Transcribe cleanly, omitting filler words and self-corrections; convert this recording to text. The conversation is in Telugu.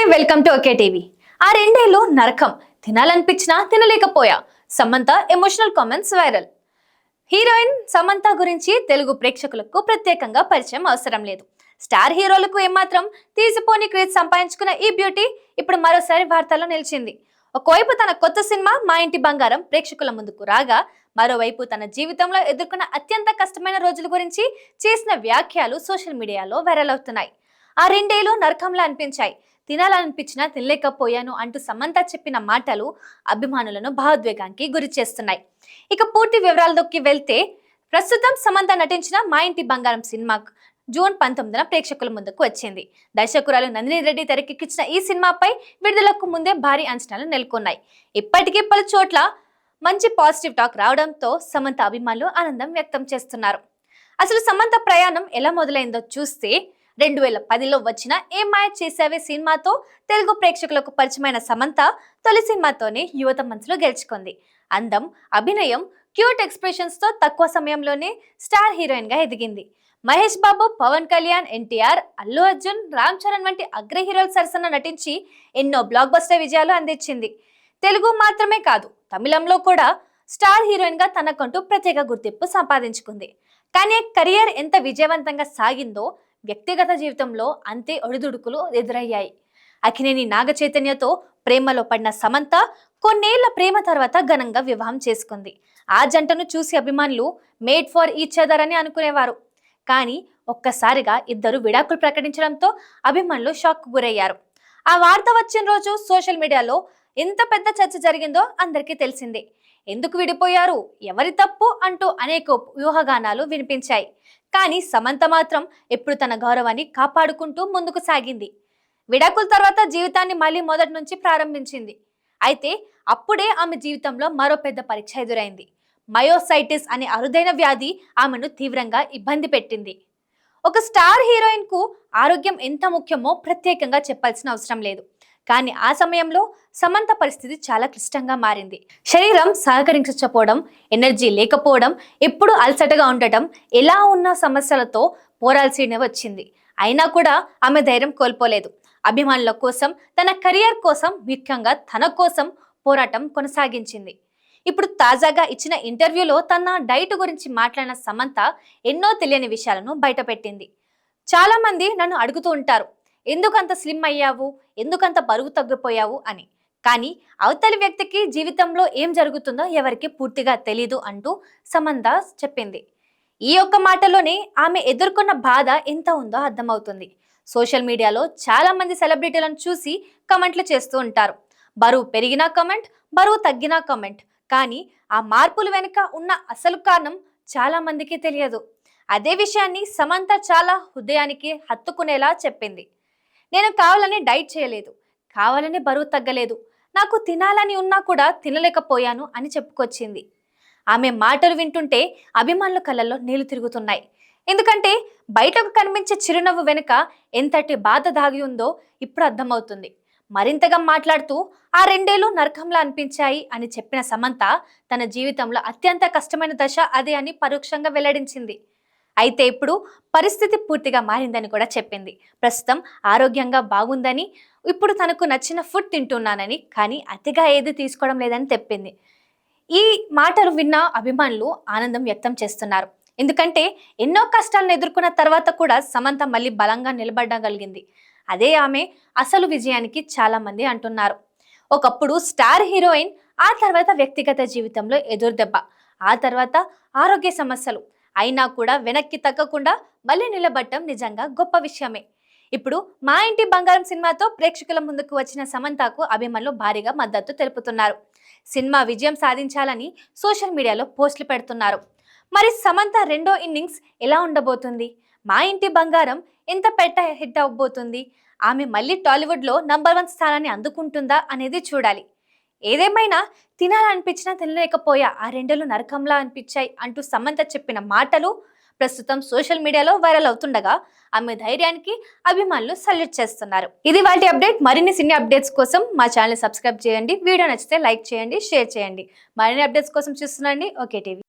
Welcome to okay TV. ఆ రెండేళ్ళు నరకం, తినాలనిపించినా తినలేకపోయా. Samantha emotional comments viral. Heroine Samantha గురించి తెలుగు ప్రేక్షకులకు ప్రత్యేకంగా పరిచయం అవసరం లేదు. స్టార్ హీరోలకు ఏమాత్రం తీసిపోని క్రేజ్ సంపాదించుకున్న ఈ బ్యూటీ ఇప్పుడు మరోసారి వార్తల్లో నిలిచింది. ఒకవైపు తన కొత్త సినిమా మా ఇంటి బంగారం ప్రేక్షకుల ముందుకు రాగా, మరోవైపు తన జీవితంలో ఎదుర్కొన్న అత్యంత కష్టమైన రోజుల గురించి చేసిన వ్యాఖ్యలు సోషల్ మీడియాలో వైరల్ అవుతున్నాయి. ఆ రెండేళ్ళు నరకంలా అనిపించాయి, తినాలనిపించినా తినలేకపోయాను అంటూ సమంత చెప్పిన మాటలు అభిమానులను భావోద్వేగానికి గురి చేస్తున్నాయి. ఇక పూర్తి వివరాల్లోకి వెళ్తే, ప్రస్తుతం సమంత నటించిన మా ఇంటి బంగారం సినిమా జూన్ 19న ప్రేక్షకుల ముందుకు వచ్చింది. దర్శకురాలు నందిని రెడ్డి తెరకెక్కించిన ఈ సినిమాపై విడుదలకు ముందే భారీ అంచనాలు నెలకొన్నాయి. ఇప్పటికీ పలు చోట్ల మంచి పాజిటివ్ టాక్ రావడంతో సమంత అభిమానులు ఆనందం వ్యక్తం చేస్తున్నారు. అసలు సమంత ప్రయాణం ఎలా మొదలైందో చూస్తే, 2010లో వచ్చిన ఏ మాయ చేసావే సినిమాతో తెలుగు ప్రేక్షకులకు పరిచయమైన సమంత తొలి సినిమాతోనే యువత మనసులో గెలుచుకుంది. అందం, అభినయం, క్యూట్ ఎక్స్ప్రెషన్స్ తో తక్కువ సమయంలోనే స్టార్ హీరోయిన్ గా ఎదిగింది. మహేష్ బాబు, పవన్ కళ్యాణ్, ఎన్టీఆర్, అల్లు అర్జున్, రామ్ చరణ్ వంటి అగ్ర హీరోల సరసన నటించి ఎన్నో బ్లాక్ బస్టర్ విజయాలు అందించింది. తెలుగు మాత్రమే కాదు, తమిళంలో కూడా స్టార్ హీరోయిన్ గా తనకంటూ ప్రత్యేక గుర్తింపు సంపాదించుకుంది. కానీ కెరియర్ ఎంత విజయవంతంగా సాగిందో వ్యక్తిగత జీవితంలో అంతే ఒడిదుడుకులు ఎదురయ్యాయి. అక్కినేని నాగ చైతన్యతో ప్రేమలో పడిన సమంత కొన్నేళ్ల ప్రేమ తర్వాత ఘనంగా వివాహం చేసుకుంది. ఆ జంటను చూసి అభిమానులు మేడ్ ఫర్ ఈచ్ అదర్ అని అనుకునేవారు. కానీ ఒక్కసారిగా ఇద్దరు విడాకులు ప్రకటించడంతో అభిమానులు షాక్ గురయ్యారు. ఆ వార్త వచ్చిన రోజు సోషల్ మీడియాలో ఎంత పెద్ద చర్చ జరిగిందో అందరికీ తెలిసిందే. ఎందుకు విడిపోయారు, ఎవరి తప్పు అంటూ అనేక ఊహాగానాలు వినిపించాయి. కానీ సమంత మాత్రం ఎప్పుడు తన గౌరవాన్ని కాపాడుకుంటూ ముందుకు సాగింది. విడాకుల తర్వాత జీవితాన్ని మళ్ళీ మొదటి నుంచి ప్రారంభించింది. అయితే అప్పుడే ఆమె జీవితంలో మరో పెద్ద పరీక్ష ఎదురైంది. మయోసైటిస్ అనే అరుదైన వ్యాధి ఆమెను తీవ్రంగా ఇబ్బంది పెట్టింది. ఒక స్టార్ హీరోయిన్ కు ఆరోగ్యం ఎంత ముఖ్యమో ప్రత్యేకంగా చెప్పాల్సిన అవసరం లేదు. కానీ ఆ సమయంలో సమంత పరిస్థితి చాలా క్లిష్టంగా మారింది. శరీరం సహకరించకపోవడం, ఎనర్జీ లేకపోవడం, ఎప్పుడు అలసటగా ఉండటం, ఎలా ఉన్న సమస్యలతో పోరాల్సి వచ్చింది. అయినా కూడా ఆమె ధైర్యం కోల్పోలేదు. అభిమానుల కోసం, తన కెరియర్ కోసం, ముఖ్యంగా తన కోసం పోరాటం కొనసాగించింది. ఇప్పుడు తాజాగా ఇచ్చిన ఇంటర్వ్యూలో తన డైట్ గురించి మాట్లాడిన సమంత ఎన్నో తెలియని విషయాలను బయటపెట్టింది. చాలా మంది నన్ను అడుగుతూ ఉంటారు, ఎందుకంత స్లిమ్ అయ్యావు, ఎందుకంత బరువు తగ్గిపోయావు అని. కానీ అవతలి వ్యక్తికి జీవితంలో ఏం జరుగుతుందో ఎవరికి పూర్తిగా తెలీదు అంటూ సమంత చెప్పింది. ఈ ఒక్క మాటలోనే ఆమె ఎదుర్కొన్న బాధ ఎంత ఉందో అర్థమవుతుంది. సోషల్ మీడియాలో చాలా మంది సెలబ్రిటీలను చూసి కమెంట్లు చేస్తూ ఉంటారు. బరువు పెరిగినా కమెంట్, బరువు తగ్గినా కమెంట్. కానీ ఆ మార్పుల వెనుక ఉన్న అసలు కారణం చాలా మందికి తెలియదు. అదే విషయాన్ని సమంత చాలా హృదయానికి హత్తుకునేలా చెప్పింది. నేను కావాలని డైట్ చేయలేదు, కావాలని బరువు తగ్గలేదు, నాకు తినాలని ఉన్నా కూడా తినలేకపోయాను అని చెప్పుకొచ్చింది. ఆమె మాటలు వింటుంటే అభిమానుల కళ్ళల్లో నీళ్లు తిరుగుతున్నాయి. ఎందుకంటే బయటకు కనిపించే చిరునవ్వు వెనుక ఎంతటి బాధ దాగి ఉందో ఇప్పుడు అర్థమవుతుంది. మరింతగా మాట్లాడుతూ, ఆ రెండేళ్లు నరకంలా అనిపించాయి అని చెప్పిన సమంత తన జీవితంలో అత్యంత కష్టమైన దశ అదే అని పరోక్షంగా వెల్లడించింది. అయితే ఇప్పుడు పరిస్థితి పూర్తిగా మారిందని కూడా చెప్పింది. ప్రస్తుతం ఆరోగ్యంగా బాగుందని, ఇప్పుడు తనకు నచ్చిన ఫుడ్ తింటున్నానని, కానీ అతిగా ఏది తీసుకోవడం లేదని చెప్పింది. ఈ మాటలు విన్న అభిమానులు ఆనందం వ్యక్తం చేస్తున్నారు. ఎందుకంటే ఎన్నో కష్టాలను ఎదుర్కొన్న తర్వాత కూడా సమంత మళ్ళీ బలంగా నిలబడగలిగింది. అదే ఆమె అసలు విజయానికి చాలా మంది అంటున్నారు. ఒకప్పుడు స్టార్ హీరోయిన్, ఆ తర్వాత వ్యక్తిగత జీవితంలో ఎదురుదెబ్బ, ఆ తర్వాత ఆరోగ్య సమస్యలు, అయినా కూడా వెనక్కి తగ్గకుండా మళ్ళీ నిలబడటం నిజంగా గొప్ప విషయమే. ఇప్పుడు మా ఇంటి బంగారం సినిమాతో ప్రేక్షకుల ముందుకు వచ్చిన సమంతకు అభిమానులు భారీగా మద్దతు తెలుపుతున్నారు. సినిమా విజయం సాధించాలని సోషల్ మీడియాలో పోస్టులు పెడుతున్నారు. మరి సమంత రెండో ఇన్నింగ్స్ ఎలా ఉండబోతుంది? మా ఇంటి బంగారం ఎంత హిట్ అవ్వబోతుంది? ఆమె మళ్ళీ టాలీవుడ్లో నంబర్ 1 స్థానాన్ని అందుకుంటుందా అనేది చూడాలి. ఏదేమైనా తినాలనిపించినా తినలేకపోయా, ఆ రెండేళ్లు నరకంలా అనిపించాయి అంటూ సమంత చెప్పిన మాటలు ప్రస్తుతం సోషల్ మీడియాలో వైరల్ అవుతుండగా ఆమె ధైర్యానికి అభిమానులు సల్యూట్ చేస్తున్నారు. ఇది వాటి అప్డేట్. మరిన్ని సినీ అప్డేట్స్ కోసం మా ఛానల్ సబ్స్క్రైబ్ చేయండి. వీడియో నచ్చితే లైక్ చేయండి, షేర్ చేయండి. మరిన్ని అప్డేట్స్ కోసం చూస్తుండండి ఓకే టీవీ.